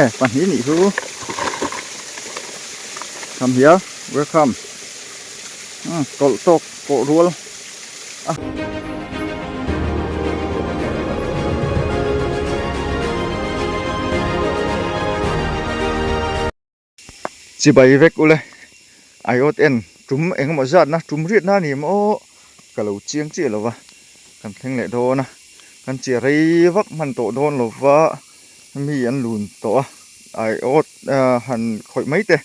pan hi ni hu. Come here, welcome. Cậu tộc, cậu ruột. Chỉ bay vek ule, ION, chúng em mà giật na, chúng riết na ni mo, cả lẩu chiên chỉ là va, cần thanh lệ đồ na, cần chỉ rây vắc man tổ đôn là va, mi ăn lùn tổ, ION hẳn khỏi mấy thế,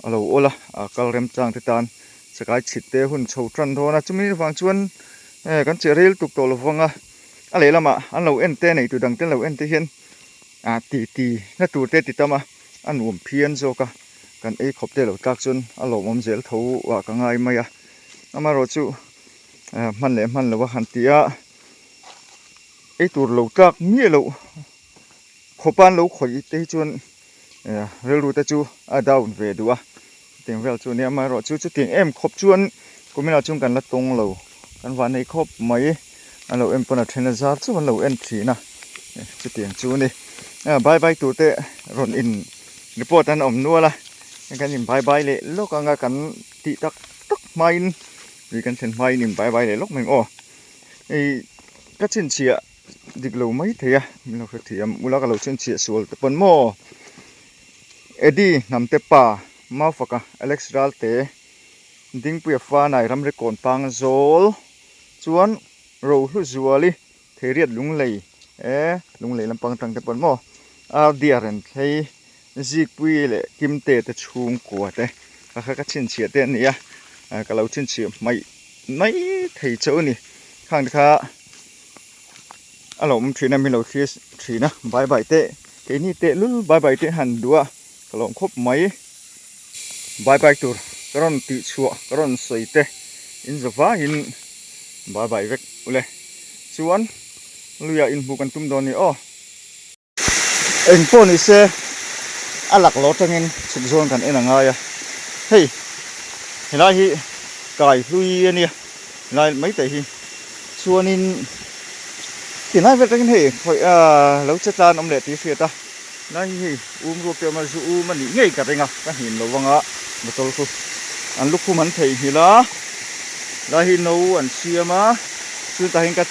lẩu ula, cả rem trang thế tan, sẽ cái chít thế hun sầu trăn thôi na, chúng mình vang chuan, cần chỉ rây tục tổ là vang lấy làm ăn lẩu en thế này từ đằng tên lẩu en thế hiền, tì, nó tụt thế tì tâm anh uống phiền rồi cả, cần ấy khóc thế rồi các chân, anh lẩu mắm dẻo thấu và cả ngày mày mà rồi chú, man là vợ hắn tia, ấy tụt lẩu các mía lẩu, khóc ban lẩu khỏi thế chân, rồi luôn ta chú, đau về đùa, tiếng về chú này mà rồi chú tiếng em khóc chân, cũng mình là chung cần là tung lẩu, cần vào này khóc mấy, anh lẩu em còn là trainer ra chú anh lẩu em chỉ nè, chú tiếng chú này, bye tụt thế, rồi in report anh ổn nua là cái nhìn bye lệ lúc anh cần tị tắc mai vì cần xem mai nhìn bye lệ lúc mình các chân chia dịch lâu mấy thế mình lâu thì mua cái lâu chân chia xuống tập bắn mò Eddie nằm tép pa mau phật Alex Ralte đinh bùi pha này làm được còn pang zol chuan rồi hút zuali thế riết lung lầy làm pang trăng tập bắn mò diaren thấy dịch bùi lệ kim tê ta chung của thế các chân chia tên này cái lâu chân chia mấy thầy chỗ này khang khá lồng thủy nam mình lồng thủy na bye tệ cái ní tệ luôn bye tệ hẳn đua cái lồng khốp mấy bye tur cái con tị chua cái con sấy tệ in giờ vá in bye vek ule chuan luya in bukan tum don ni en pon ni se alak lo tangin suk zon kan en anga ya hey hilai hi kai lui ani lai mấy tệ hi chuan in thì nay về cái này phải lâu chết lan ông lệ tí phía ta nay thì ruột kia mà dù mà nghỉ ngay cả đây ngà cái hình lâu vang á một tô luôn anh lúc mình thấy thì là hình lâu anh xia mà xưa ta hình cái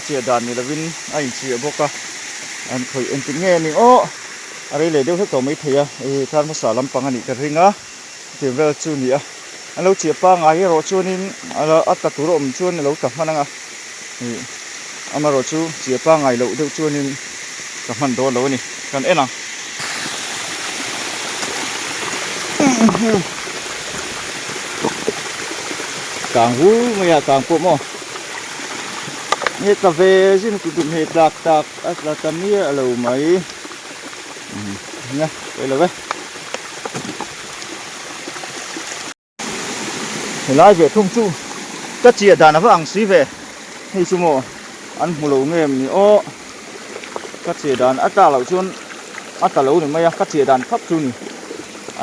chia đàn này là vin anh chia bốc à anh khởi anh tính nghe mình ở đây lấy đâu hết tổ mấy thầy than một xả lâm bằng anh cái hình á thì về chu nhỉ anh lâu chia pa ngay rồi chu nên là ắt cả tủ rộng chu nên lâu cả hơn à ama rồi chú chia pa ngày lẩu đâu chưa nên cả phần đó lẩu này còn em nào càng hú mày càng cộm mò nghe cà phê chứ nó tụt hết tạc là tầm ní lẩu mấy nhá đây là vậy thì lái về thông chu tất chia đàn nó vàng xí về hay chú mò ăn một lẩu nghe mình các chế đàn ắt ta lẩu chuôn ắt ta lẩu này mấy các chế đàn khắp chuôn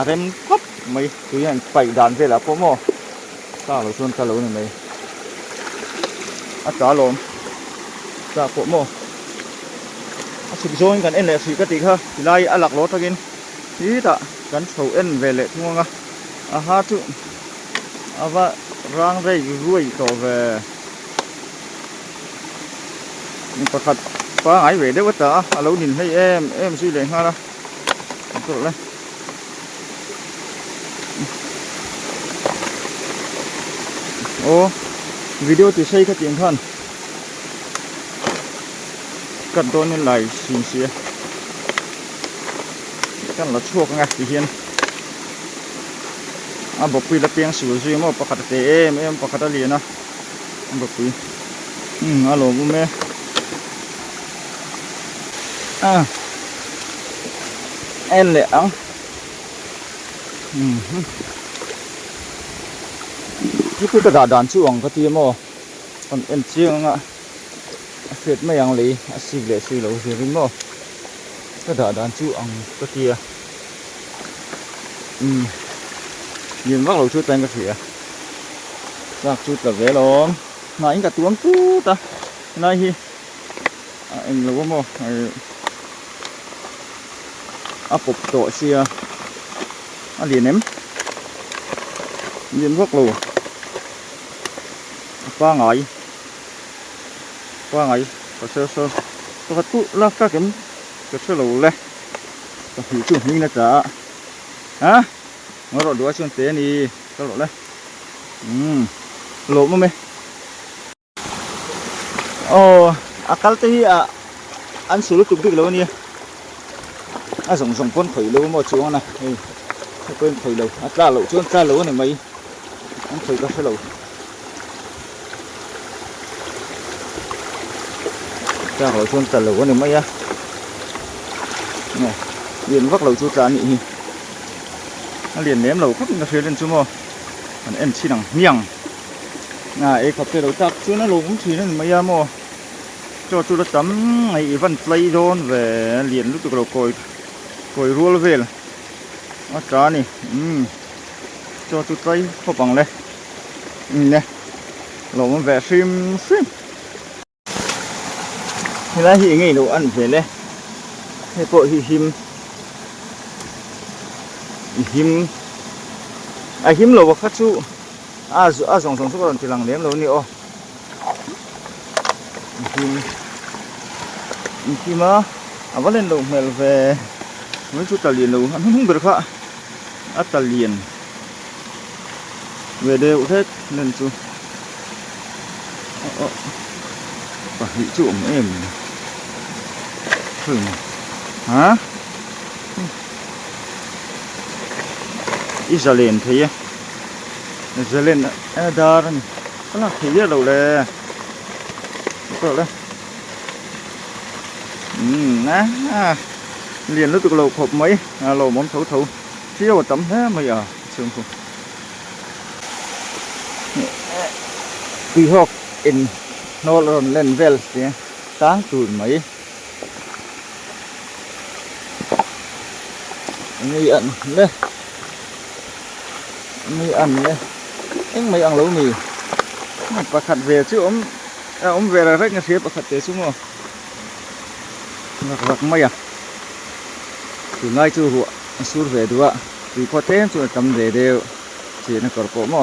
em khắp mấy cứ hành bảy đàn về là có mò ta lẩu chuôn ta lẩu này mấy ắt ta lộn ta có mò sụp rồi cần em lệ sụp cái gì ha thì lai ăn lạc lót thôi tí ta cần sầu em về lệ thua nga ha chú và rang đây ruồi tổ về có thật phá ngải về đấy bất tả lâu nhìn thấy em suy lệnh ha đó rồi video từ xây các tiền thân cần tôi nên lại xin xia cần là chuộc ngay thì hiền bọc quy là tiếng sủi duy mà bọc hạt em bọc hạt liền á bọc quy alo bố mẹ em lẹ áo cái cái đàn chuồng cái tiêm mò còn em chiêng phết mấy anh lấy xì lẹ xì lẩu gì với mò cái đàn chuồng cái tia nhìn bắt đầu chút tay cái phía giặc chút là vé lắm này anh cả tuống chút ta này hi anh lẩu mò áp bộc tổ xia liền em liền vóc lù qua ngồi có sơ có tụ lắc các cái sơ lù lên có hiểu chủ mình là cả hả nó rồi đuổi xuống té đi có lộ lên lộ mà mày akal te an sulu tuk dik lo ni a zong pon khoi lo mo chuang na ei pon khoi lo atla lo chuan tla lo ni mai an khoi ka lo ta ho chuan tla lo ni mai a nè liền vác lo chu tla ni nó liền ném lo khắp nó phía lên chu mo an em chi nang miang ấy khắp cái đầu tắc chú nó lùm thì nó mấy mo cho chú nó tắm ngày vẫn play đôn về liền lúc đầu còi rùa về là nó cá này cho chú play có bằng đây nè lùm về phim thì là hiện ngày đồ ăn về đây thì cội him lầu khát chú dòng số còn chỉ lằng ném lâu nhiều khi mà vẫn lên lồng mèo về mấy chú tàu liền lồng không được hả tàu liền về đều hết nên chú và hữu chủ em thử hả ít giờ liền thấy giờ lên đa rồi nó là thấy đầu lệ rồi đấy liền nó tụi lầu hộp mấy lầu món thấu chiếu tấm thế mà giờ sương không kỳ hộp in nó lên vel thì sáng tuổi mấy như ăn lên mi ăn lên anh mấy ăn lẩu mì bà khặt về chứ ống về là rất là xếp bà khặt về xuống rồi vặt mấy à từ ngay chưa ruộng xuống về đua vì có thế rồi cầm về đều chỉ là cỏ cổ mà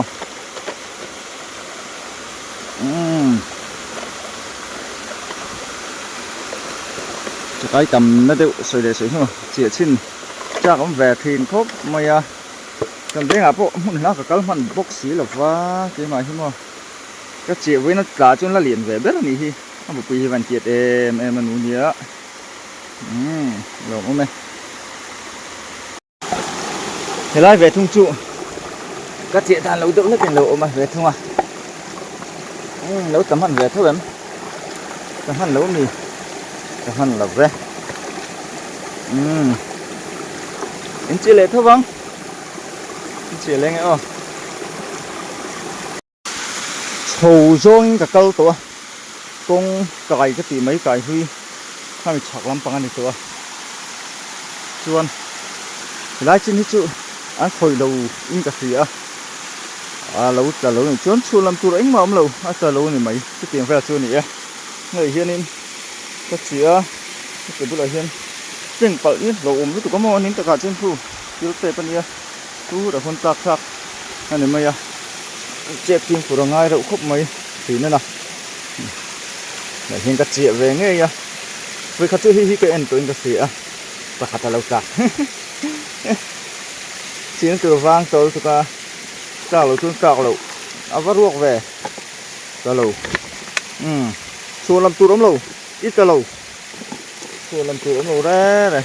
cho cái tầm nó đều sôi để sôi thôi chỉ xin cha cũng về thì khốp mấy à cầm thế à bộ muốn nó cái phần bốc xí là quá cái mà hiểu không cái chị với nó cả cho nó liền về biết là gì hi nó một bì văn kiệt em mình nhớ rồi ông này thì lại về thung trụ các chị than nấu đỡ hết tiền lộ mà về thung à nấu tấm hẳn về thôi em tấm hẳn nấu mì tấm hẳn là về em chia lệ thôi vâng chia lên nghe sầu rong cả câuตัวcông cài cái gì mấy cài huy hay chọc lắm bằng nàyตัวchuan lái trên hết chú ăn khôi đầu in cả gì lâu trả lâu này chuan chuan làm tu đánh mà lâu trả lâu này mấy cái tiền phải chuan này người hiền em cái gì cái bữa là hiền chừng bảo yên lâu ôm tụi có mò nín tất cả trên thu chưa tệ bao nhiêu thu đã phân tạc khác anh này mấy chết tim của nó ngay đậu khúc mấy thì nữa nào để hiện các chị về nghe với các chú hi cái anh tụi anh cái gì và khát lâu tạc chiến từ vang tới tụi ta cào lẩu vắt ruột về cào lẩu xua làm tu đóng lẩu ít cào lẩu xua làm tu đóng lẩu ra này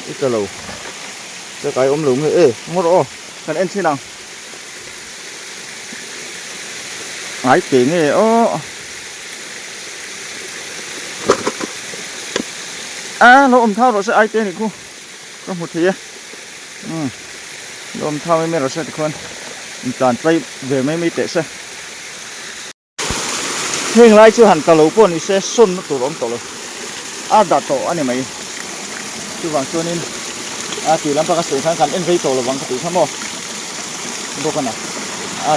ít cào lẩu cho cái ôm lẩu người mua rõ cần anh xin nào ái tiếng này nó ôm thao rồi sẽ ai tên này cô có một thế nó ôm thao mấy rồi sẽ con toàn tay về mấy tệ sẽ nhưng lại chưa hẳn cả lẩu con thì sẽ xuân nó tổ đóng tổ rồi đã tổ anh này mày chứ vàng cho nên chỉ làm các sự kháng kháng em vây tổ là vàng cái thứ mò đâu con nào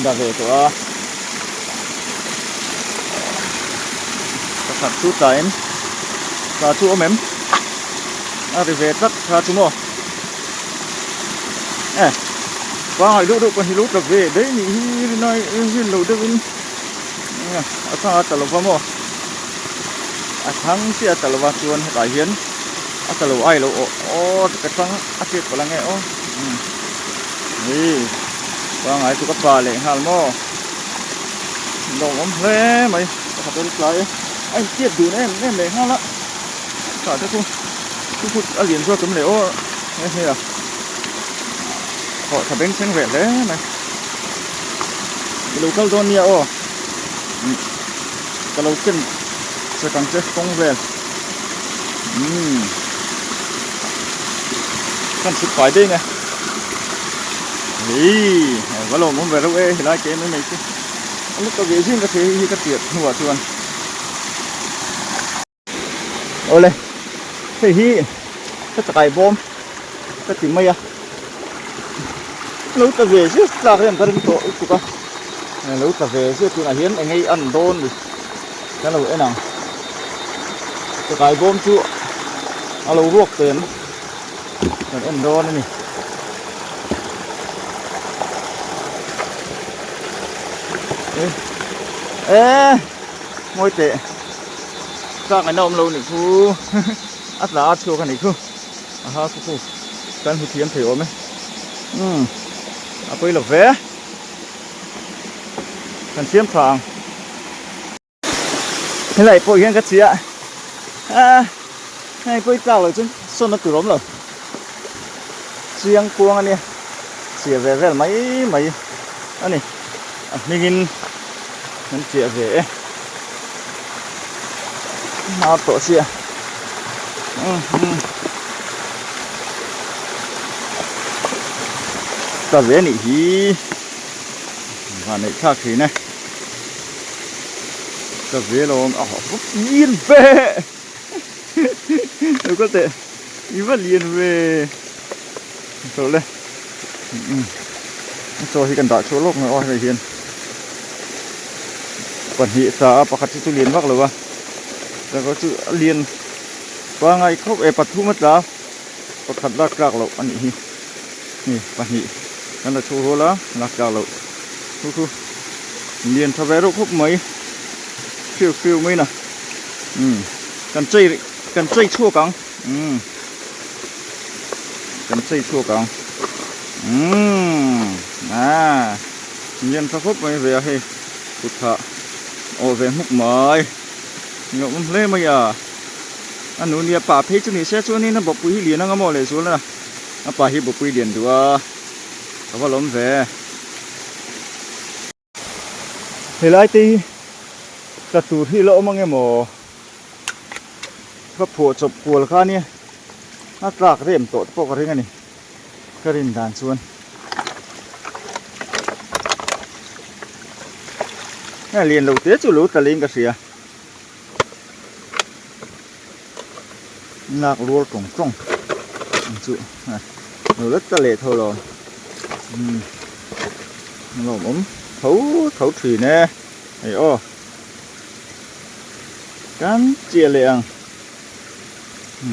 đã về tổ sạch chút tại em và chú ôm em อาริเวตักคาชุโมวางไอ้ดูคนที่รู้กับเวเดี๋ยวนี้น้อยหินเราเดี๋ยวนี้อาข้าตลบว่าโมทั้งเสียตลบว่าชวนให้ตายเห็นตลบไอ้เราโอ้กระทั่งอาเก็บพลังไงโอ้นี่วางไอ้ตุกปลาเลยฮัลโมดอกมันเล่ไหมขับตัวไกลไอ้เจ็บดูแน่เลยฮัลละขาดทุกเหรียญช่วยกันเลยโอ้เนี่ยhọ thà bên sen vẹt đấy này cái câu don nhiều cái lâu chân sẽ càng chết không về con sức phải đi nè ý cái lồng muốn về đâu ấy thì lại chế mấy chứ lúc tao về riêng cái thế như cái tiệt hùa chuồn ôi lên thế hi cái cài bom cái tìm mây à lâu ta về chứ là cái em tổ tụi con lâu ta về chứ tụi này hiến anh ấy ăn đôn rồi cái là vậy nào cái bom chú lâu ruột tiền còn ăn đôn này ê ngồi tệ ra cái nôm lâu này khu ắt là ắt cho cái này khu ha khu cái hụt thiếm thì ôm ấy bây giờ về cần xiêm phẳng thế này bôi hiện cái gì ạ này bôi tao rồi chứ xuân nó từ lắm rồi xiêm cuông anh nè xỉa về mấy anh này mình xỉa về nào tổ xỉa ta về này thì và này khác thì này ta về luôn phúc yên về đâu có thể đi vào liền về rồi lên rồi thì cần đợi số lúc này ôi này hiền còn hiện giờ bác khách tôi liền vác rồi ba ta có chữ liền qua ngày khóc ép bắt thu mất đó bác khách lạc rồi anh nhỉ nè bác nhỉนั่นแหละโชว์แล้วหลักจากเราทุกเรียนทำไปรูปพวกไหมฟิวไหมนะกันใจชั่วกังกันใจชั่วกังเรียนทำพวกไหมเวียให้พุทธะโอเวมุกไหมเงามันเล่ไหมอ่ะอันนู้นเนี่ยป่าเพชรจุนี่เสียช่วงนี้นะบอกปุ้ยเรียนนั่งก็มอเลยส่วนละป่าที่บอกปุ้ยเรียนตัวเขาก็ล้มเสียเฮ้ยไอ้ตีกระตูที่โลมั่งไงหมอก็ผัวจบผัวแล้วข้านี่น่าตากเรียมโตดพวกอะไรกันนี่ก็รินด่านชวนนี่เรียนเราเตี้ยจุลุตะลิงก็เสียนักรัวตรงจุหนูเล็กตะเล่เท่าเราnó ốm thấu thủy nè ấy ô cán chia liền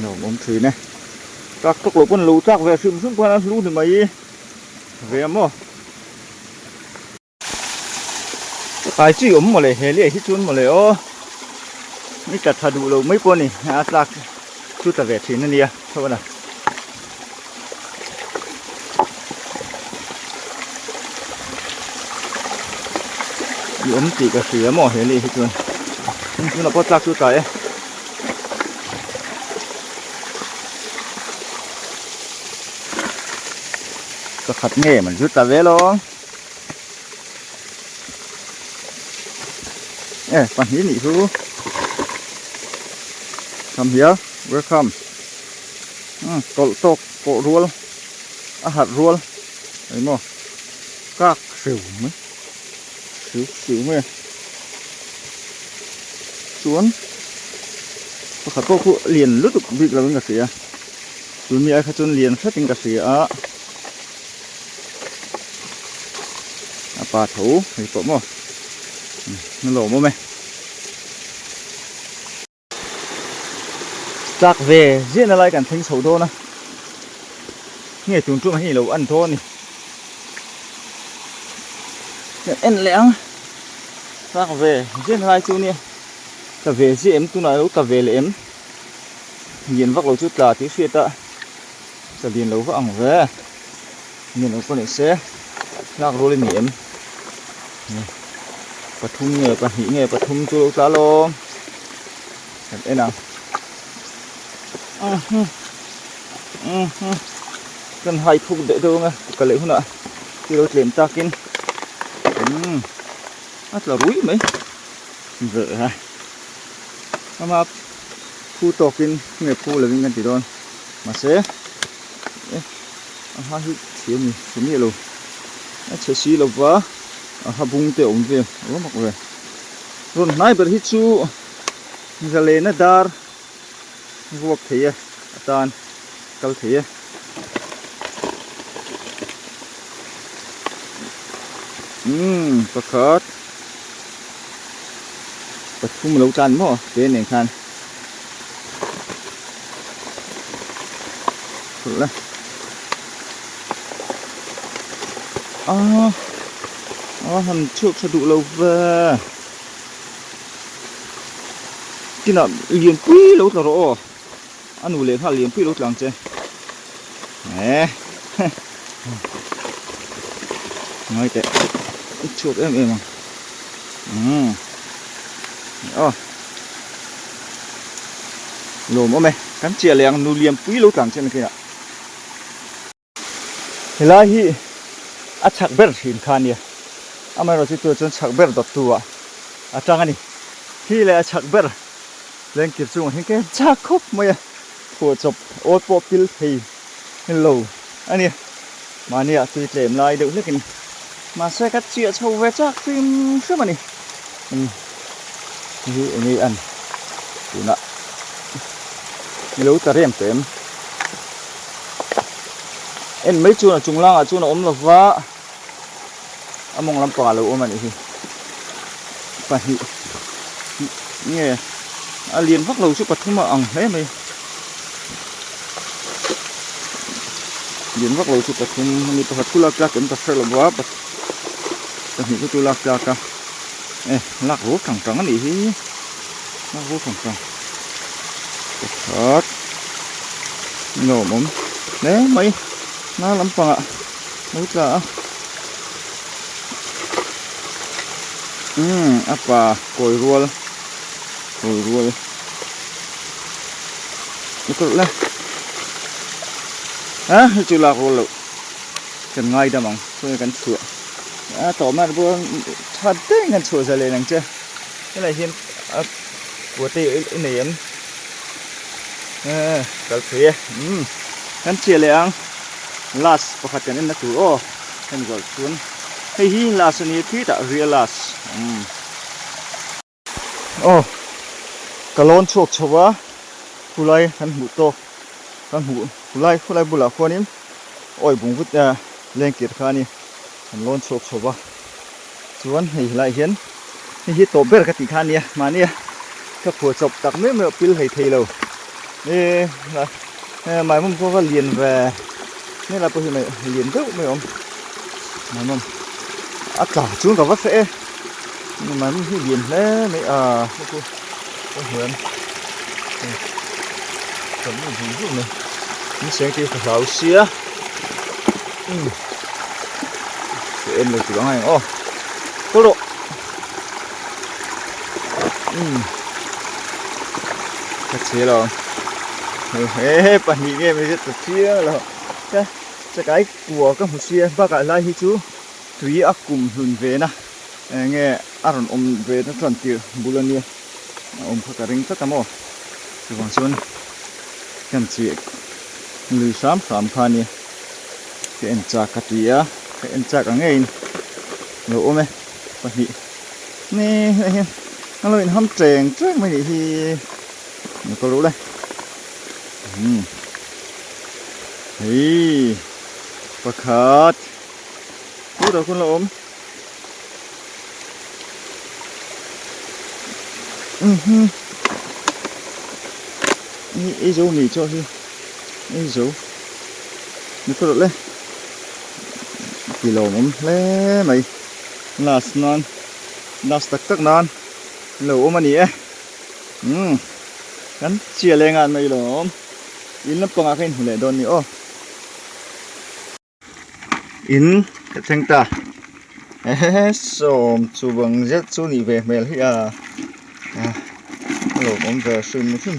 nó ốm thủy nè các tốc độ quân lũ chắc về xuống qua lũ thì mấy về mà cái gì ốm mà lại hè liền hết chun mà lại ô mấy cả thà đủ lũ mấy con này chắc chút là về thì nó đi thôi nào ốm chỉ cả sữa mỏ hết đi hết trơn, nhưng là có chắc chút cái, có khát nghề mà chút ta về luôn, bạn hí nị chú, come here, welcome, cổ ruột, hạt ruột, đấy mà, các sửu mới xíu mày xuống khả cô liền lướt được việc là bên cà xỉa tụi mi ai khả chôn liền phép bên cà xỉa bà thủ thì có mà nó lổ mà mày chạc về diễn lại cảnh thanh sầu đô nè nghe chúng chúng hay lâu ăn thôi nè em lẽng chạc về diễn lại chú nè cà về gì em tôi nói lâu cà về là em nhìn vắt lâu chút là tí xuyệt ạ cà liền lâu vắt ăn về nhìn lâu con này sẽ chạc rồi lên em bật thung nghe bật hỉ nghe bật thung chú lâu ta luôn em nào cần hai phút để đâu nghe cả lệ hôm nọ thì đôi liềm ta kinh rất là rúi mấy vợ ha mà phu to kinh nghe phu là kinh chỉ đòn mà sẽ hai thiếu gì thiếu nhiều luôn chế xí lâu quá ha bung tệ ổn về ủa mặc về rồi nãy bật hít su giờ lên nó dar vuộc thế tan câu thế pakat patung lâu tan mo thế này khan rồi hầm trước sẽ đủ lâu về cái nào liền quý lâu rồi anh uống liền ha liền quý lâu lắm chứ nè ngay thế chụp em à lồm mày cắn chè liền nu liền quý lâu lắm trên kia thế là hi chắc bер hin khan ya ama ro chi tu chon chắc bер dot tu a chang ani hi le chắc bер lên kịp chung hin ke chắc khop mày phù chụp ô tô pil thì hello anh mà nè tùy lệm lại được cái mà xe cắt chia sâu về chắc phim sớm mà nè như ăn tụi nọ lâu ta rèm tém em mấy chú là trùng lang à chú là ôm là vợ mong làm quả là ôm mà nè thì phải nghe liền vắt lâu chút bật không mà ăn thế mày liền vắt lâu chút bật không mình phải cula cả chúng ta phải làm vợ bật ta nghĩ cái cula cả lạc rốt thẳng trắng này thì lạc rốt thẳng trắng thật nổ mắm đấy mấy nó lắm phần ạ mấy cả apa koi roll betul lah itu lah roll kan ngai dah mang so kan chua tỏ mà buông thật đấy ngăn chua ra lên nằng chưa cái này hiện của tê này em cái phía ngăn chia lên last pakat kan en tu oh kan gol tun hei hi last ni thi ta real last kalon chok chawa kulai kan hu to kan hu kulai bula khonim oi bung vut len kit khani kan lon chok chawa chuan hei lai hian hi to ber ka ti khani ma ni ka phu chop tak me me pil hei thei lo mai mum có liền về nên là tôi mày liền đâu mày ông mày mum cả chúng cả vắt sẽ nhưng mà mình liền đấy mày có huyền cầm mình dùng này mình sẽ kêu phải hậu xía em là chủ này có độ thật xía rồi bạn nghĩ nghe mới rất là chia là cái của các một xia bác lại lại hi chú tùy ác cùng hùn về na nghe aron về nó chuẩn tiêu bulan nia phải cả ring tất cả mọi từ vòng xuân cần chị lười sám phan nia cái anh cha cắt tia cái anh cha cả ngày lỗ mày bạn nghĩ nè nó lên hâm trèn trước mày thì có lỗ đây hey pakat udah kun lo om ý dấu nghỉ cho đi ý dấu nó có được lên kỳ lồ mắm lé mày last non last tắc non lỗ mà nhỉ gắn chia lên ngàn mày lỗ in lắm bằng cái lệ đồn nhỉ in cái thanh ta sôm chú bằng rất chú nhỉ về mày à lỗ mắm về sườn sườn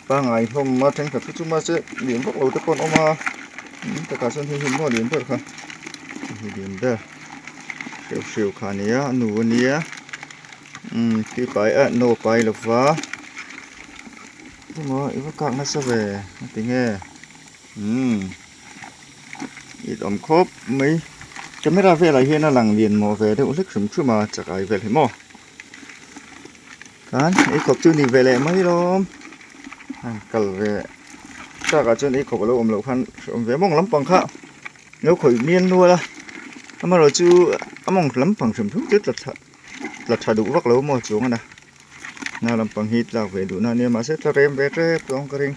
ba ngày hôm mà thanh thật chúng mà sẽ điểm bốc lỗ tất con mà tất cả sân thiên mua điểm được không điểm đây siêu siêu khá nia nụ nia cái bài nô bài lục vá thế mà ít các nó sẽ về tiếng nghe ít ẩm khốp mấy cho mấy ra về lại hiện là lằng liền mò về đâu thích sớm chưa mà chắc ai về thì mò cán ít cọp chưa đi về lại mấy lắm cầu về chắc cả chân ít cọp lâu lâu khăn về mong lắm bằng khác nếu khỏi miên luôn là mà rồi chứ mong lắm bằng sớm chút chết là thà đủ vắc lâu mò xuống nè nào làm bằng hít là về đủ nào nên mà sẽ cho em về trép trong cái ring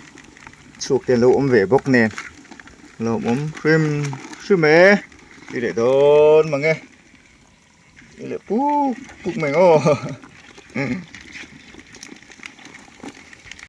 suốt tiền lâu về bốc nền lâu phim sư mẹ đi để đón mà nghe đi để pú pú mày ô